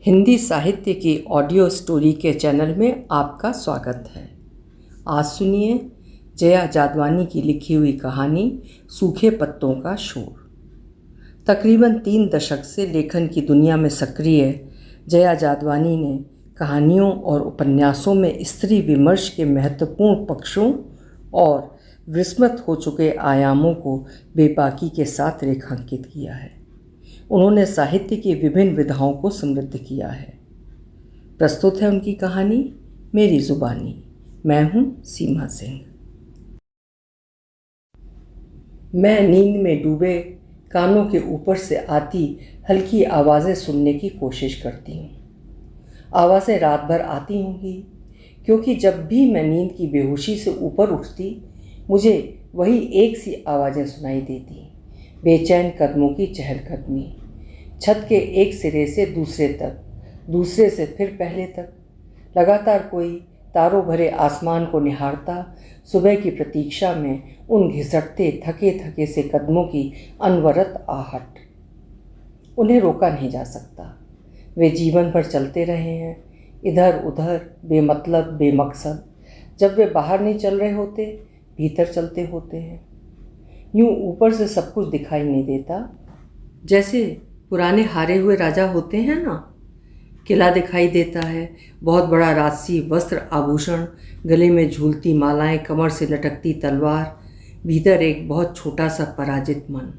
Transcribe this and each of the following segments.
हिंदी साहित्य की audio story के चैनल में आपका स्वागत है। आज सुनिए जया जादवानी की लिखी हुई कहानी सूखे पत्तों का शोर। तकरीबन 3 दशक से लेखन की दुनिया में सक्रिय जया जादवानी ने कहानियों और उपन्यासों में स्त्री विमर्श के महत्वपूर्ण पक्षों और विस्मृत हो चुके आयामों को बेबाकी के साथ रेखांकित किया है। उन्होंने साहित्य की विभिन्न विधाओं को समृद्ध किया है। प्रस्तुत है उनकी कहानी मेरी जुबानी। मैं हूँ सीमा सिंह। मैं नींद में डूबे कानों के ऊपर से आती हल्की आवाज़ें सुनने की कोशिश करती हूँ। आवाज़ें रात भर आती होंगी, क्योंकि जब भी मैं नींद की बेहोशी से ऊपर उठती मुझे वही एक सी आवाज़ें सुनाई देती। बेचैन कदमों की चहलकदमी, छत के एक सिरे से दूसरे तक, दूसरे से फिर पहले तक, लगातार कोई तारों भरे आसमान को निहारता सुबह की प्रतीक्षा में उन घिसटते थके थके से कदमों की अनवरत आहट। उन्हें रोका नहीं जा सकता। वे जीवन भर चलते रहे हैं, इधर उधर, बेमतलब बेमकसद। जब वे बाहर नहीं चल रहे होते, भीतर चलते होते हैं। यूं ऊपर से सब कुछ दिखाई नहीं देता, जैसे पुराने हारे हुए राजा होते हैं ना। किला दिखाई देता है, बहुत बड़ा राजसी वस्त्र आभूषण, गले में झूलती मालाएं, कमर से लटकती तलवार। भीतर एक बहुत छोटा सा पराजित मन,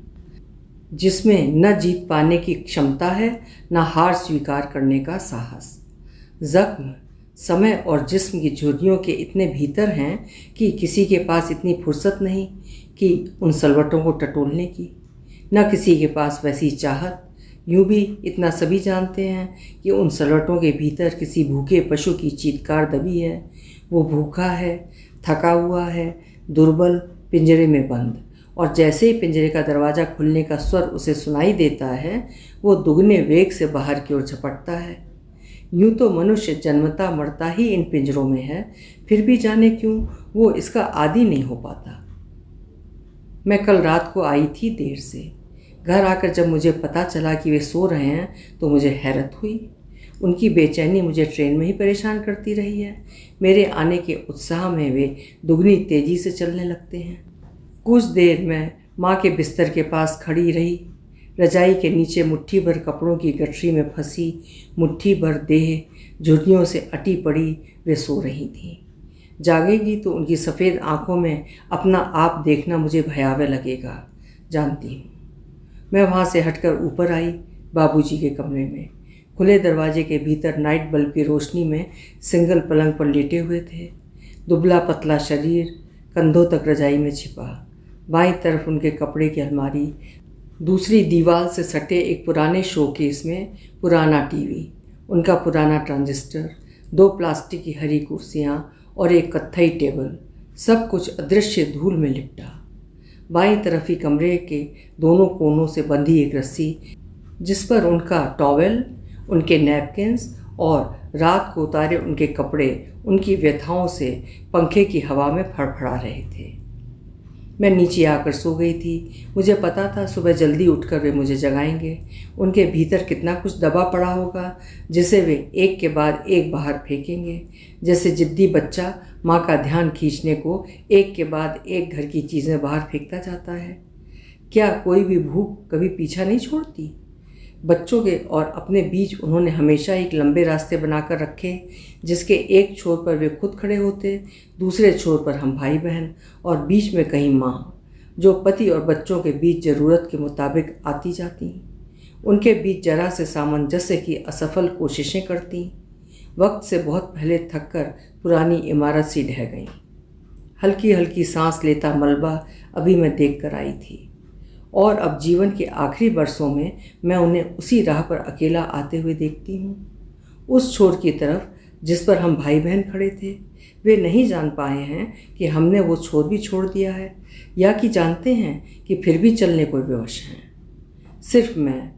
जिसमें न जीत पाने की क्षमता है, न हार स्वीकार करने का साहस। जख्म समय और जिस्म की झुर्रियों के इतने भीतर हैं कि किसी के पास इतनी फुर्सत नहीं कि उन सलवटों को टटोलने की, न किसी के पास वैसी चाहत। यूं भी इतना सभी जानते हैं कि उन सलवटों के भीतर किसी भूखे पशु की चीत्कार दबी है। वो भूखा है, थका हुआ है, दुर्बल, पिंजरे में बंद, और जैसे ही पिंजरे का दरवाज़ा खुलने का स्वर उसे सुनाई देता है, वो दुगने वेग से बाहर की ओर झपटता है। यूं तो मनुष्य जन्मता मरता ही इन पिंजरों में है, फिर भी जाने क्यों वो इसका आदी नहीं हो पाता। मैं कल रात को आई थी देर से। घर आकर जब मुझे पता चला कि वे सो रहे हैं तो मुझे हैरत हुई। उनकी बेचैनी मुझे ट्रेन में ही परेशान करती रही है। मेरे आने के उत्साह में वे दुगनी तेज़ी से चलने लगते हैं। कुछ देर मैं माँ के बिस्तर के पास खड़ी रही। रजाई के नीचे मुट्ठी भर कपड़ों की गठरी में फंसी मुट्ठी भर देह झुर्रियों से अटी पड़ी वे सो रही थीं। जागेगी तो उनकी सफ़ेद आँखों में अपना आप देखना मुझे भयावह लगेगा, जानती हूँ। मैं वहाँ से हटकर ऊपर आई, बाबूजी के कमरे में। खुले दरवाजे के भीतर नाइट बल्ब की रोशनी में सिंगल पलंग पर लेटे हुए थे। दुबला पतला शरीर कंधों तक रजाई में छिपा। बाईं तरफ उनके कपड़े की अलमारी, दूसरी दीवार से सटे एक पुराने शोकेस में पुराना टीवी, उनका पुराना ट्रांजिस्टर, 2 प्लास्टिक की हरी कुर्सियाँ और एक कत्थई टेबल, सब कुछ अदृश्य धूल में लिपटा। बाईं तरफ ही कमरे के दोनों कोनों से बंधी एक रस्सी, जिस पर उनका टॉवेल, उनके नैपकिन्स और रात को उतारे उनके कपड़े उनकी व्यथाओं से पंखे की हवा में फड़फड़ा रहे थे। मैं नीचे आकर सो गई थी। मुझे पता था सुबह जल्दी उठकर वे मुझे जगाएंगे। उनके भीतर कितना कुछ दबा पड़ा होगा, जिसे वे एक के बाद एक बाहर फेंकेंगे, जैसे जिद्दी बच्चा माँ का ध्यान खींचने को एक के बाद एक घर की चीज़ें बाहर फेंकता जाता है। क्या कोई भी भूख कभी पीछा नहीं छोड़ती? बच्चों के और अपने बीच उन्होंने हमेशा एक लंबे रास्ते बनाकर रखे, जिसके एक छोर पर वे खुद खड़े होते, दूसरे छोर पर हम भाई बहन, और बीच में कहीं माँ, जो पति और बच्चों के बीच ज़रूरत के मुताबिक आती जाती। उनके बीच जरा से सामंजस्य की असफल कोशिशें करती। वक्त से बहुत पहले थककर पुरानी इमारत सी ढह गई। हल्की हल्की सांस लेता मलबा अभी मैं देख कर आई थी, और अब जीवन के आखिरी वर्षों में मैं उन्हें उसी राह पर अकेला आते हुए देखती हूँ, उस छोर की तरफ जिस पर हम भाई बहन खड़े थे। वे नहीं जान पाए हैं कि हमने वो छोर भी छोड़ दिया है, या कि जानते हैं कि फिर भी चलने को विवश हैं। सिर्फ मैं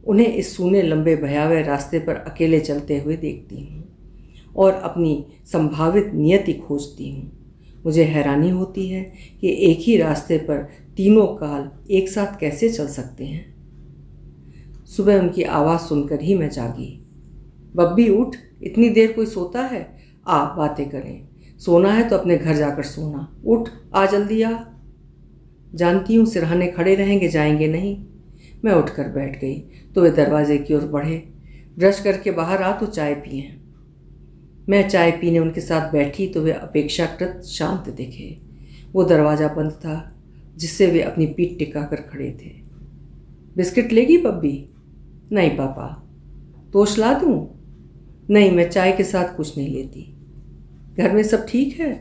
उन्हें इस सूने लंबे भयावह रास्ते पर अकेले चलते हुए देखती हूँ और अपनी संभावित नियति खोजती हूँ। मुझे हैरानी होती है कि एक ही रास्ते पर तीनों काल एक साथ कैसे चल सकते हैं। सुबह उनकी आवाज़ सुनकर ही मैं जागी। बब्बी उठ, इतनी देर कोई सोता है? आ बातें करें। सोना है तो अपने घर जाकर सोना। उठ, आ जल्दी आ। जानती हूँ सिरहाने खड़े रहेंगे, जाएंगे नहीं। मैं उठकर बैठ गई तो वे दरवाजे की ओर बढ़े। ब्रश करके बाहर आ तो चाय पिए। मैं चाय पीने उनके साथ बैठी तो वे अपेक्षाकृत शांत दिखे। वो दरवाज़ा बंद था जिससे वे अपनी पीठ टिकाकर खड़े थे। बिस्किट लेगी बब्बी? नहीं पापा। तोश ला दूँ? नहीं, मैं चाय के साथ कुछ नहीं लेती। घर में सब ठीक है?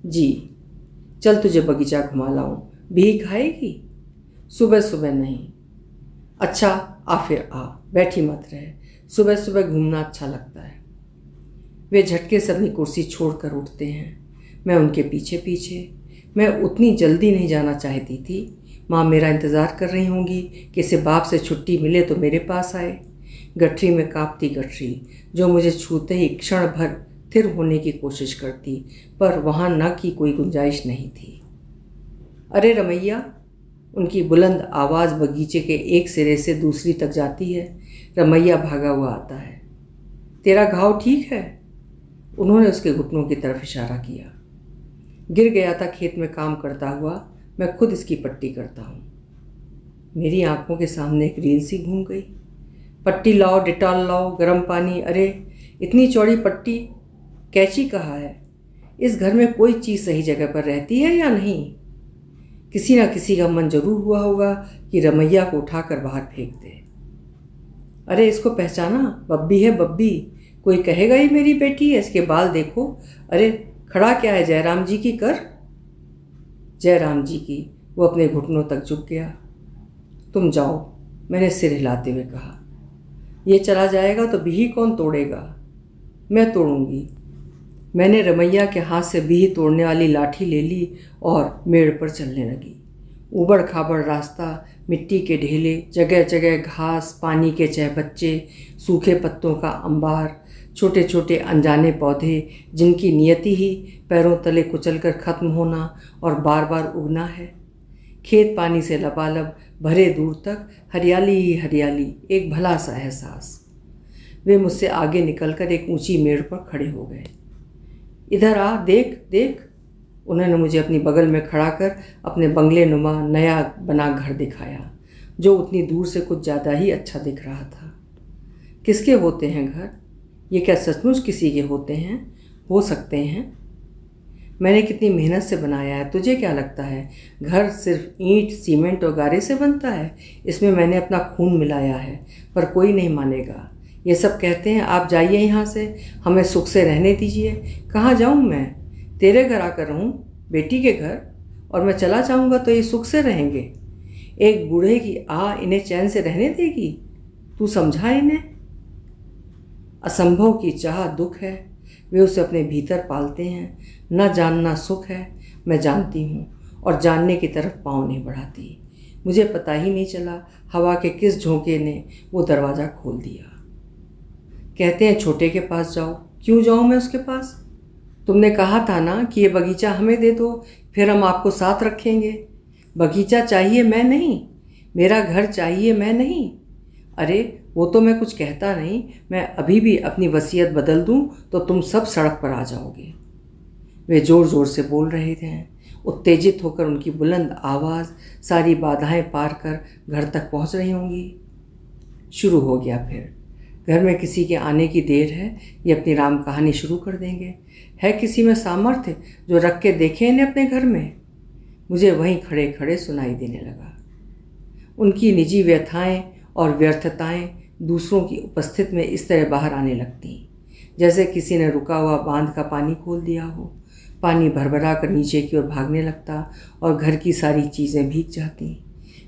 जी। चल तुझे बगीचा घुमा लाऊं। भी खाएगी? सुबह सुबह नहीं। अच्छा आ, फिर आ, बैठी मत रहे। सुबह सुबह घूमना अच्छा लगता है। वे झटके से अपनी कुर्सी छोड़कर उठते हैं। मैं उनके पीछे पीछे। मैं उतनी जल्दी नहीं जाना चाहती थी। माँ मेरा इंतज़ार कर रही होंगी कि इसे बाप से छुट्टी मिले तो मेरे पास आए। गठरी में कांपती गठरी जो मुझे छूते ही क्षण भर स्थिर होने की कोशिश करती, पर वहाँ न की कोई गुंजाइश नहीं थी। अरे रमैया! उनकी बुलंद आवाज़ बगीचे के एक सिरे से दूसरी तक जाती है। रमैया भागा हुआ आता है। तेरा घाव ठीक है? उन्होंने उसके घुटनों की तरफ इशारा किया। गिर गया था खेत में काम करता हुआ, मैं खुद इसकी पट्टी करता हूँ। मेरी आंखों के सामने एक रील सी घूम गई। पट्टी लाओ, डिटॉल लाओ, गर्म पानी। अरे इतनी चौड़ी पट्टी! कैची कहाँ है? इस घर में कोई चीज़ सही जगह पर रहती है या नहीं? किसी न किसी का मन जरूर हुआ होगा कि रमैया को उठाकर बाहर फेंक दे। अरे इसको पहचाना? बब्बी है, बब्बी। कोई कहेगा ही मेरी बेटी है, इसके बाल देखो। अरे खड़ा क्या है? जयराम जी की कर। जयराम जी की। वो अपने घुटनों तक झुक गया। तुम जाओ, मैंने सिर हिलाते हुए कहा। ये चला जाएगा तो बिही कौन तोड़ेगा? मैं तोड़ूंगी। मैंने रमैया के हाथ से बिही तोड़ने वाली लाठी ले ली और मेड़ पर चलने लगी। ऊबड़ खाबड़ रास्ता, मिट्टी के ढेले, जगह जगह घास, पानी के चहबच्चे, सूखे पत्तों का अंबार, छोटे छोटे अनजाने पौधे जिनकी नियति ही पैरों तले कुचलकर खत्म होना और बार बार उगना है। खेत पानी से लबालब, भरे दूर तक हरियाली ही हरियाली, एक भला सा एहसास। वे मुझसे आगे निकलकर एक ऊंची मेड़ पर खड़े हो गए। इधर आ, देख देख। उन्होंने मुझे अपनी बगल में खड़ा कर अपने बंगले नुमा नया बना घर दिखाया, जो उतनी दूर से कुछ ज़्यादा ही अच्छा दिख रहा था। किसके होते हैं घर? ये क्या सचमुच किसी के होते हैं? हो सकते हैं। मैंने कितनी मेहनत से बनाया है, तुझे क्या लगता है घर सिर्फ ईंट, सीमेंट और गारे से बनता है? इसमें मैंने अपना खून मिलाया है, पर कोई नहीं मानेगा। ये सब कहते हैं आप जाइए यहाँ से, हमें सुख से रहने दीजिए। कहाँ जाऊँ मैं? तेरे घर आकर रहूँ, बेटी के घर? और मैं चला जाऊँगा तो ये सुख से रहेंगे? एक बूढ़े की इन्हें चैन से रहने देगी? तू समझा इन्हें। असंभव की चाह दुख है, वे उसे अपने भीतर पालते हैं। न जानना सुख है, मैं जानती हूँ, और जानने की तरफ पाँव नहीं बढ़ाती। मुझे पता ही नहीं चला हवा के किस झोंके ने वो दरवाज़ा खोल दिया। कहते हैं छोटे के पास जाओ। क्यों जाऊँ मैं उसके पास? तुमने कहा था ना कि ये बगीचा हमें दे दो, फिर हम आपको साथ रखेंगे। बगीचा चाहिए, मैं नहीं। मेरा घर चाहिए, मैं नहीं। अरे वो तो मैं कुछ कहता नहीं। मैं अभी भी अपनी वसीयत बदल दूं तो तुम सब सड़क पर आ जाओगे। वे ज़ोर ज़ोर से बोल रहे थे। उत्तेजित होकर उनकी बुलंद आवाज़ सारी बाधाएं पार कर घर तक पहुंच रही होंगी। शुरू हो गया फिर। घर में किसी के आने की देर है, ये अपनी राम कहानी शुरू कर देंगे। है किसी में सामर्थ्य जो रख के देखे इन्हें अपने घर में? मुझे वहीं खड़े खड़े सुनाई देने लगा। उनकी निजी व्यथाएं और व्यर्थताएं दूसरों की उपस्थिति में इस तरह बाहर आने लगती, जैसे किसी ने रुका हुआ बांध का पानी खोल दिया हो। पानी भरभरा कर नीचे की ओर भागने लगता और घर की सारी चीज़ें भीग जाती।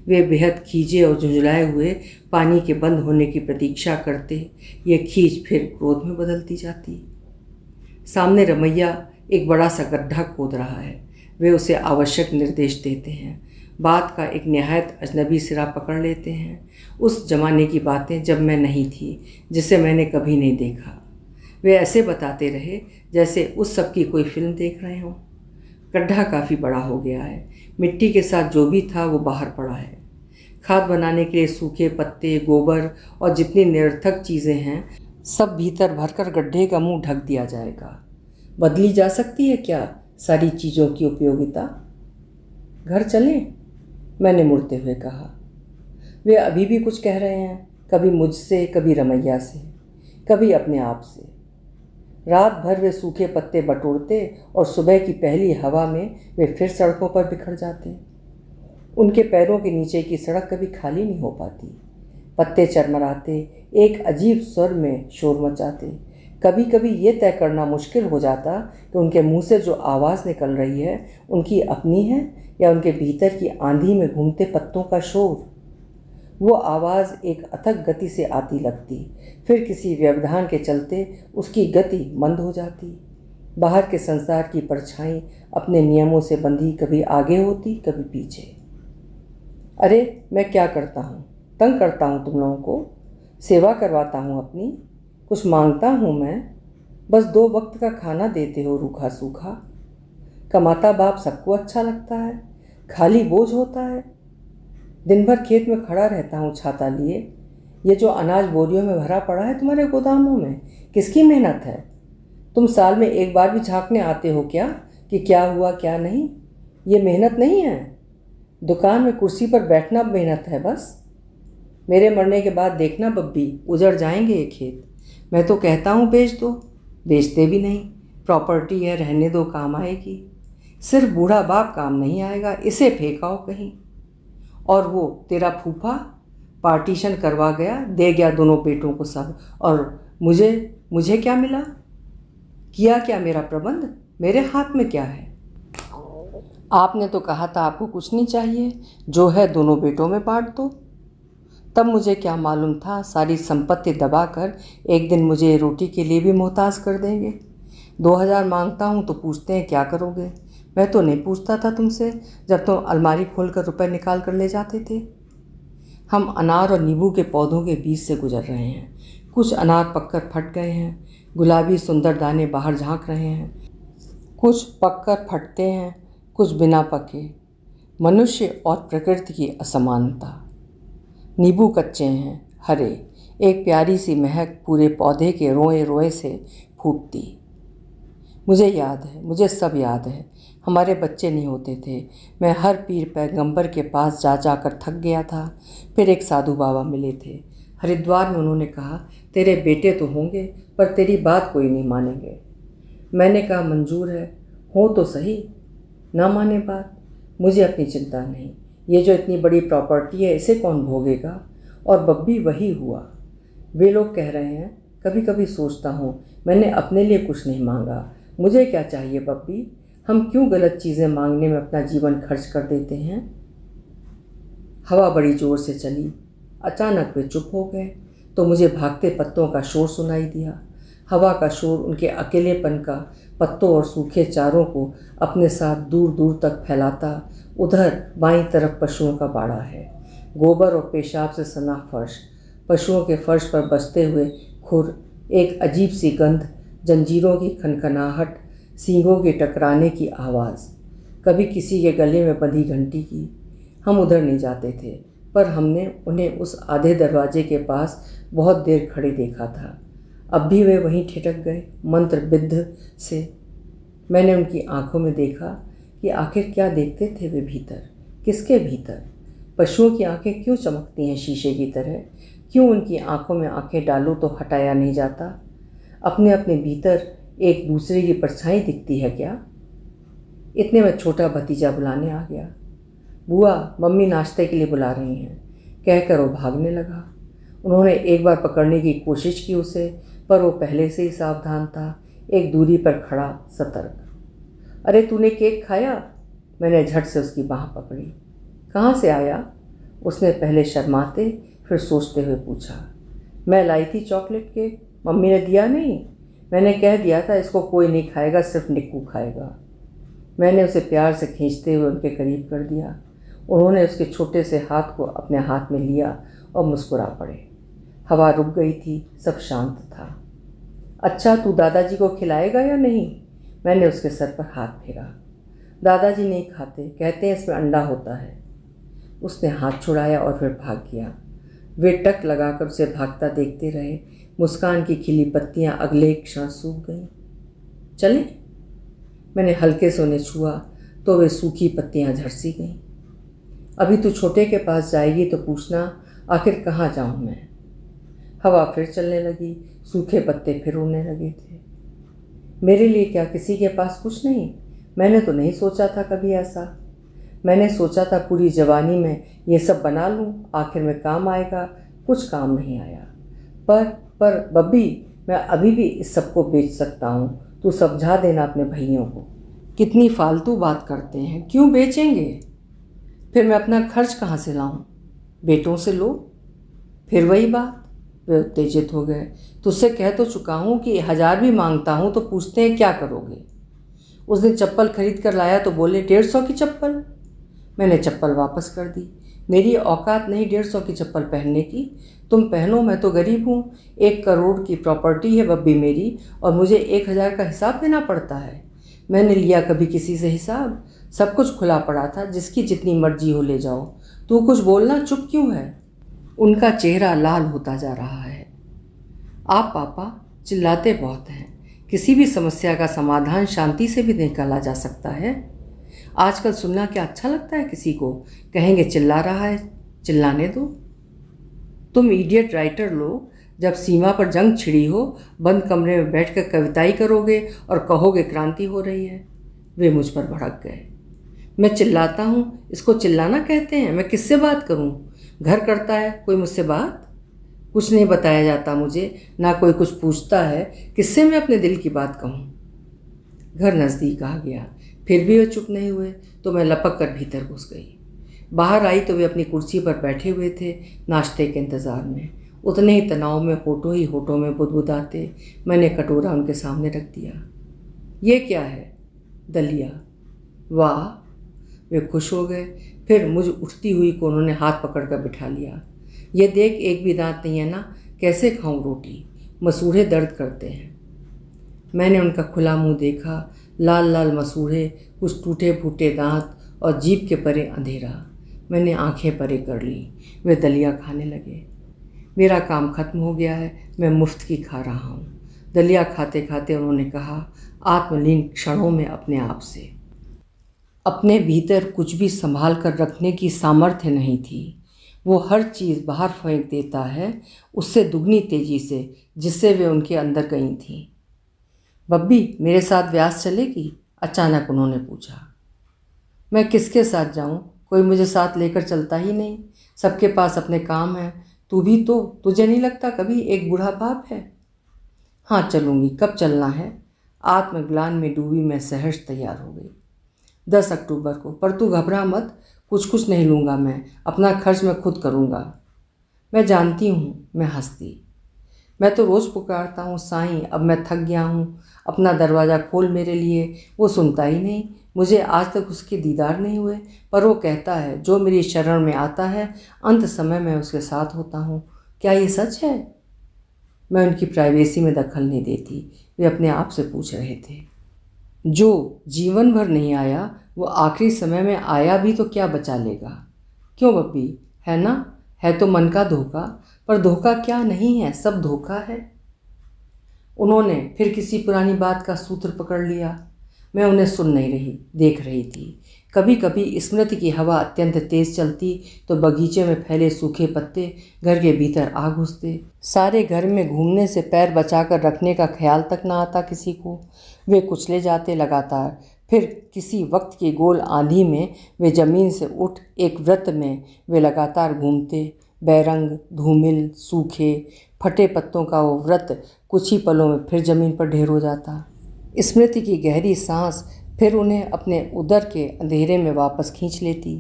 वे बेहद खींचे और झुंझलाए हुए पानी के बंद होने की प्रतीक्षा करते। ये खींच फिर क्रोध में बदलती जाती। सामने रमैया एक बड़ा सा गड्ढा खोद रहा है। वे उसे आवश्यक निर्देश देते हैं। बात का एक निहायत अजनबी सिरा पकड़ लेते हैं। उस जमाने की बातें जब मैं नहीं थी, जिसे मैंने कभी नहीं देखा। वे ऐसे बताते रहे जैसे उस सब की कोई फिल्म देख रहे हों। गड्ढा काफ़ी बड़ा हो गया है। मिट्टी के साथ जो भी था वो बाहर पड़ा है। खाद बनाने के लिए सूखे पत्ते, गोबर और जितनी निरर्थक चीज़ें हैं सब भीतर भरकर गड्ढे का मुंह ढक दिया जाएगा। बदली जा सकती है क्या सारी चीज़ों की उपयोगिता? घर चलें? मैंने मुड़ते हुए कहा। वे अभी भी कुछ कह रहे हैं, कभी मुझसे, कभी रमैया से, कभी अपने आप से। रात भर वे सूखे पत्ते बटोरते और सुबह की पहली हवा में वे फिर सड़कों पर बिखर जाते। उनके पैरों के नीचे की सड़क कभी खाली नहीं हो पाती। पत्ते चरमराते, एक अजीब स्वर में शोर मचाते। कभी कभी ये तय करना मुश्किल हो जाता कि उनके मुंह से जो आवाज़ निकल रही है उनकी अपनी है या उनके भीतर की आंधी में घूमते पत्तों का शोर। वो आवाज़ एक अथक गति से आती लगती, फिर किसी व्यवधान के चलते उसकी गति मंद हो जाती। बाहर के संसार की परछाई अपने नियमों से बंधी कभी आगे होती, कभी पीछे। अरे मैं क्या करता हूँ? तंग करता हूँ तुम लोगों को? सेवा करवाता हूँ अपनी? कुछ मांगता हूँ मैं? बस 2 वक्त का खाना देते हो रूखा सूखा। कमाता बाप सबको अच्छा लगता है, खाली बोझ होता है। दिन भर खेत में खड़ा रहता हूँ छाता लिए। ये जो अनाज बोरियों में भरा पड़ा है तुम्हारे गोदामों में, किसकी मेहनत है? तुम साल में एक बार भी झांकने आते हो क्या कि क्या हुआ क्या नहीं? ये मेहनत नहीं है। दुकान में कुर्सी पर बैठना मेहनत है बस। मेरे मरने के बाद देखना बब्बी, उजड़ जाएंगे ये खेत। मैं तो कहता हूँ बेच दो, बेचते भी नहीं। प्रॉपर्टी है, रहने दो, काम आएगी। सिर्फ बूढ़ा बाप काम नहीं आएगा, इसे फेंकाओ कहीं। और वो तेरा फूफा पार्टीशन करवा गया, दे गया दोनों बेटों को सब, और मुझे क्या मिला? किया क्या मेरा प्रबंध? मेरे हाथ में क्या है? आपने तो कहा था आपको कुछ नहीं चाहिए, जो है दोनों बेटों में बांट दो। तब मुझे क्या मालूम था सारी संपत्ति दबाकर एक दिन मुझे रोटी के लिए भी मोहताज कर देंगे। 2000 मांगता हूँ तो पूछते हैं क्या करोगे। मैं तो नहीं पूछता था तुमसे जब तुम अलमारी खोलकर रुपए निकाल कर ले जाते थे। हम अनार और नींबू के पौधों के बीच से गुजर रहे हैं। कुछ अनार पककर फट गए हैं, गुलाबी सुंदर दाने बाहर झांक रहे हैं। कुछ पककर फटते हैं, कुछ बिना पके। मनुष्य और प्रकृति की असमानता। नींबू कच्चे हैं, हरे। एक प्यारी सी महक पूरे पौधे के रोए रोए से फूटती। मुझे याद है, मुझे सब याद है। हमारे बच्चे नहीं होते थे, मैं हर पीर पैगंबर के पास जा जाकर थक गया था। फिर एक साधु बाबा मिले थे हरिद्वार में। उन्होंने कहा तेरे बेटे तो होंगे पर तेरी बात कोई नहीं मानेंगे। मैंने कहा मंजूर है, हो तो सही, ना माने बात, मुझे अपनी चिंता नहीं। ये जो इतनी बड़ी प्रॉपर्टी है इसे कौन भोगेगा? और बब्बी वही हुआ। वे लोग कह रहे हैं, कभी कभी सोचता हूँ मैंने अपने लिए कुछ नहीं मांगा। मुझे क्या चाहिए बब्बी? हम क्यों गलत चीज़ें मांगने में अपना जीवन खर्च कर देते हैं? हवा बड़ी ज़ोर से चली। अचानक वे चुप हो गए तो मुझे भागते पत्तों का शोर सुनाई दिया। हवा का शोर उनके अकेलेपन का, पत्तों और सूखे चारों को अपने साथ दूर दूर तक फैलाता। उधर बाईं तरफ पशुओं का बाड़ा है, गोबर और पेशाब से सना फर्श, पशुओं के फर्श पर बसते हुए खुर, एक अजीब सी गंध, जंजीरों की खनखनाहट, सींगों के टकराने की आवाज़, कभी किसी के गले में बंधी घंटी की। हम उधर नहीं जाते थे, पर हमने उन्हें उस आधे दरवाजे के पास बहुत देर खड़े देखा था। अब भी वे वहीं ठिठक गए, मंत्रबिद्ध से। मैंने उनकी आंखों में देखा कि आखिर क्या देखते थे वे भीतर, किसके भीतर? पशुओं की आंखें क्यों चमकती हैं शीशे की तरह? क्यों उनकी आंखों में आंखें डालो तो हटाया नहीं जाता? अपने अपने भीतर एक दूसरे की परछाई दिखती है क्या? इतने में छोटा भतीजा बुलाने आ गया। बुआ, मम्मी नाश्ते के लिए बुला रही हैं, कहकर वो भागने लगा। उन्होंने एक बार पकड़ने की कोशिश की उसे, पर वो पहले से ही सावधान था, एक दूरी पर खड़ा, सतर्क। अरे तूने केक खाया? मैंने झट से उसकी बाँह पकड़ी। कहाँ से आया? उसने पहले शर्माते फिर सोचते हुए पूछा। मैं लाई थी चॉकलेट केक, मम्मी ने दिया नहीं। मैंने कह दिया था इसको कोई नहीं खाएगा, सिर्फ निक्कू खाएगा। मैंने उसे प्यार से खींचते हुए उनके करीब कर दिया। उन्होंने उसके छोटे से हाथ को अपने हाथ में लिया और मुस्कुरा पड़े। हवा रुक गई थी, सब शांत था। अच्छा तू दादाजी को खिलाएगा या नहीं? मैंने उसके सर पर हाथ फेरा। दादाजी नहीं खाते, कहते हैं इसमें अंडा होता है। उसने हाथ छुड़ाया और फिर भाग गया। वे टक लगाकर उसे भागता देखते रहे, मुस्कान की खिली पत्तियां अगले एक क्षण सूख गईं। चलें? मैंने हल्के से उन्हें छुआ तो वे सूखी पत्तियां झरसी गईं। अभी तू छोटे के पास जाएगी तो पूछना आखिर कहाँ जाऊं मैं। हवा फिर चलने लगी, सूखे पत्ते फिर उड़ने लगे थे। मेरे लिए क्या किसी के पास कुछ नहीं? मैंने तो नहीं सोचा था कभी ऐसा। मैंने सोचा था पूरी जवानी में ये सब बना लूं, आखिर में काम आएगा। कुछ काम नहीं आया। पर बब्बी, मैं अभी भी इस सब को बेच सकता हूँ। तू समझा देना अपने भैयों को। कितनी फालतू बात करते हैं, क्यों बेचेंगे? फिर मैं अपना खर्च कहाँ से लाऊं? बेटों से लो। फिर वही बात। वे उत्तेजित हो गए। तुझसे कह तो चुका हूँ कि 1000 भी मांगता हूँ तो पूछते हैं क्या करोगे। उस दिन चप्पल खरीद कर लाया तो बोले 150 की चप्पल। मैंने चप्पल वापस कर दी। मेरी औकात नहीं 150 की चप्पल पहनने की। तुम पहनो, मैं तो गरीब हूँ। 1 करोड़ की प्रॉपर्टी है बब्बी मेरी, और मुझे 1000 का हिसाब देना पड़ता है। मैंने लिया कभी किसी से हिसाब? सब कुछ खुला पड़ा था, जिसकी जितनी मर्जी हो ले जाओ। तू कुछ बोलना चुप क्यों है? उनका चेहरा लाल होता जा रहा है। आप पापा चिल्लाते बहुत हैं। किसी भी समस्या का समाधान शांति से भी निकाला जा सकता है। आजकल सुनना क्या अच्छा लगता है किसी को? कहेंगे चिल्ला रहा है, चिल्लाने दो। तुम इडियट राइटर लोग जब सीमा पर जंग छिड़ी हो, बंद कमरे में बैठकर कविताई करोगे और कहोगे क्रांति हो रही है। वे मुझ पर भड़क गए। मैं चिल्लाता हूँ, इसको चिल्लाना कहते हैं? मैं किससे बात करूँ? घर करता है कोई मुझसे बात? कुछ नहीं बताया जाता मुझे, ना कोई कुछ पूछता है। किससे मैं अपने दिल की बात कहूँ? घर नज़दीक आ गया, फिर भी वे चुप नहीं हुए तो मैं लपक कर भीतर घुस गई। बाहर आई तो वे अपनी कुर्सी पर बैठे हुए थे, नाश्ते के इंतज़ार में। उतने ही तनाव में होठों में बुदबुदाते मैंने कटोरा उनके सामने रख दिया। ये क्या है? दलिया। वाह! वे खुश हो गए। फिर मुझ उठती हुई को उन्होंने हाथ पकड़कर बिठा लिया। ये देख, एक भी दांत नहीं है ना, कैसे खाऊं रोटी? मसूड़े दर्द करते हैं। मैंने उनका खुला मुंह देखा। लाल लाल मसूड़े, कुछ टूटे फूटे दांत और जीभ के परे अंधेरा। मैंने आंखें परे कर ली। वे दलिया खाने लगे। मेरा काम खत्म हो गया है, मैं मुफ्त की खा रहा हूँ। दलिया खाते खाते उन्होंने कहा, आत्मलीन क्षणों में अपने आप से। अपने भीतर कुछ भी संभाल कर रखने की सामर्थ्य नहीं थी। वो हर चीज़ बाहर फेंक देता है, उससे दुगनी तेजी से, जिससे वे उनके अंदर गई थीं। बब्बी, मेरे साथ व्यास चलेगी? अचानक उन्होंने पूछा। मैं किसके साथ जाऊं? कोई मुझे साथ लेकर चलता ही नहीं। सबके पास अपने काम है। तू भी तो, तुझे नहीं लगता कभी एक बूढ़ा बाप है? हाँ चलूँगी। कब चलना है? आत्मग्लान में डूबी मैं सहर्ष तैयार हो गई। 10 अक्टूबर को। पर तू घबरा मत, कुछ नहीं लूँगा मैं, अपना खर्च मैं खुद करूँगा। मैं जानती हूँ, मैं हंसती। मैं तो रोज़ पुकारता हूँ, साईं अब मैं थक गया हूँ, अपना दरवाज़ा खोल मेरे लिए। वो सुनता ही नहीं। मुझे आज तक उसके दीदार नहीं हुए, पर वो कहता है जो मेरी शरण में आता है अंत समय मैं उसके साथ होता हूँ। क्या ये सच है? मैं उनकी प्राइवेसी में दखल नहीं देती। वे अपने आप से पूछ रहे थे। जो जीवन भर नहीं आया वो आखिरी समय में आया भी तो क्या बचा लेगा? क्यों बब्बी, है ना? है तो मन का धोखा, पर धोखा क्या नहीं है, सब धोखा है। उन्होंने फिर किसी पुरानी बात का सूत्र पकड़ लिया। मैं उन्हें सुन नहीं रही, देख रही थी। कभी कभी स्मृति की हवा अत्यंत तेज चलती तो बगीचे में फैले सूखे पत्ते घर के भीतर आ घुसते। सारे घर में घूमने से पैर बचाकर रखने का ख्याल तक ना आता किसी को। वे कुचले जाते लगातार। फिर किसी वक्त की गोल आंधी में वे जमीन से उठ एक वृत्त में वे लगातार घूमते। बैरंग, धूमिल, सूखे, फटे पत्तों का वो वृत्त कुछ ही पलों में फिर जमीन पर ढेर हो जाता। स्मृति की गहरी सांस फिर उन्हें अपने उदर के अंधेरे में वापस खींच लेती।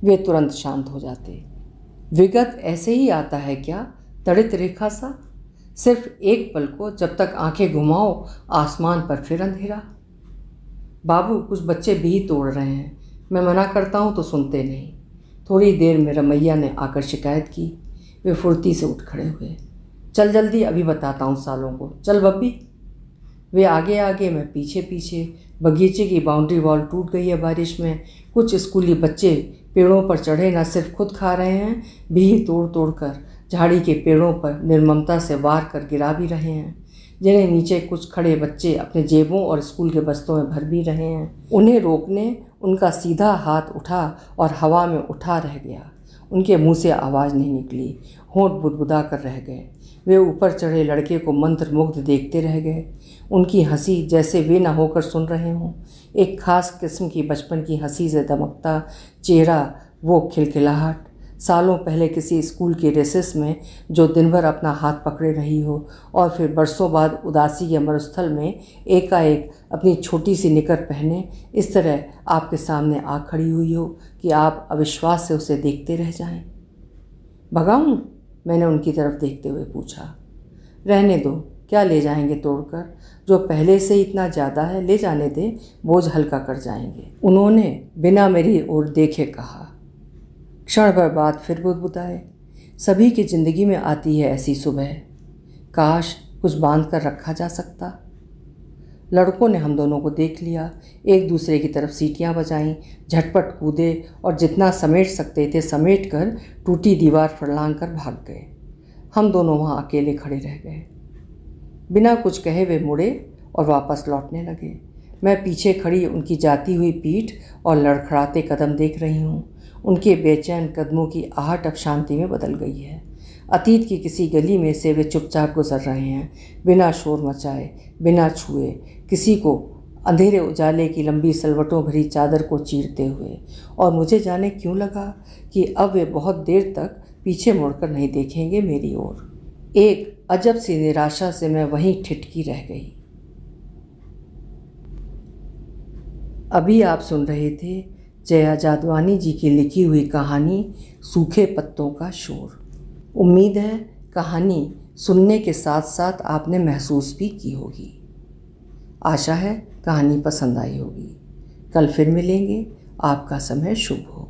वे तुरंत शांत हो जाते। विगत ऐसे ही आता है क्या, तड़ित रेखा सा? सिर्फ एक पल को, जब तक आंखें घुमाओ आसमान पर फिर अंधेरा। बाबू, कुछ बच्चे भी तोड़ रहे हैं। मैं मना करता हूँ तो सुनते नहीं। थोड़ी देर में रमैया ने आकर शिकायत की। वे फुर्ती से उठ खड़े हुए। चल जल्दी, अभी बताता हूँ सालों को। चल बब्बी। वे आगे आगे, मैं पीछे पीछे। बगीचे की बाउंड्री वॉल टूट गई है बारिश में। कुछ स्कूली बच्चे पेड़ों पर चढ़े न सिर्फ खुद खा रहे हैं, भी तोड़ तोड़ कर झाड़ी के पेड़ों पर निर्ममता से वार कर गिरा भी रहे हैं, जिन्हें नीचे कुछ खड़े बच्चे अपने जेबों और स्कूल के बस्तों में भर भी रहे हैं। उन्हें रोकने उनका सीधा हाथ उठा और हवा में उठा रह गया। उनके मुंह से आवाज़ नहीं निकली, होंठ बुदबुदा कर रह गए। वे ऊपर चढ़े लड़के को मंत्रमुग्ध देखते रह गए। उनकी हंसी जैसे वे न होकर सुन रहे हों। एक खास किस्म की बचपन की हंसी से दमकता चेहरा, वो खिलखिलाहट, सालों पहले किसी स्कूल के रेसेस में जो दिन भर अपना हाथ पकड़े रही हो और फिर बरसों बाद उदासी के मरुस्थल में एकाएक अपनी छोटी सी निकर पहने इस तरह आपके सामने आ खड़ी हुई हो कि आप अविश्वास से उसे देखते रह जाएं। भगाऊं? मैंने उनकी तरफ देखते हुए पूछा। रहने दो, क्या ले जाएंगे तोड़कर? जो पहले से इतना ज़्यादा है ले जाने दे, बोझ हल्का कर जाएंगे, उन्होंने बिना मेरी ओर देखे कहा। क्षण भर बाद फिर बुदबुदाए, सभी की ज़िंदगी में आती है ऐसी सुबह, काश कुछ बांध कर रखा जा सकता। लड़कों ने हम दोनों को देख लिया, एक दूसरे की तरफ सीटियां बजाईं, झटपट कूदे और जितना समेट सकते थे समेट कर टूटी दीवार फड़लांग कर भाग गए। हम दोनों वहाँ अकेले खड़े रह गए। बिना कुछ कहे वे मुड़े और वापस लौटने लगे। मैं पीछे खड़ी उनकी जाती हुई पीठ और लड़खड़ाते कदम देख रही हूँ। उनके बेचैन कदमों की आहट अब शांति में बदल गई है। अतीत की किसी गली में से वे चुपचाप गुजर रहे हैं, बिना शोर मचाए, बिना छुए, किसी को अंधेरे उजाले की लंबी सलवटों भरी चादर को चीरते हुए। और मुझे जाने क्यों लगा कि अब वे बहुत देर तक पीछे मुड़कर नहीं देखेंगे मेरी ओर। एक अजब सी निराशा से मैं वहीं ठिठकी रह गई। अभी आप सुन रहे थे जया जादवानी जी की लिखी हुई कहानी सूखे पत्तों का शोर। उम्मीद है कहानी सुनने के साथ साथ आपने महसूस भी की होगी। आशा है कहानी पसंद आई होगी। कल फिर मिलेंगे। आपका समय शुभ हो।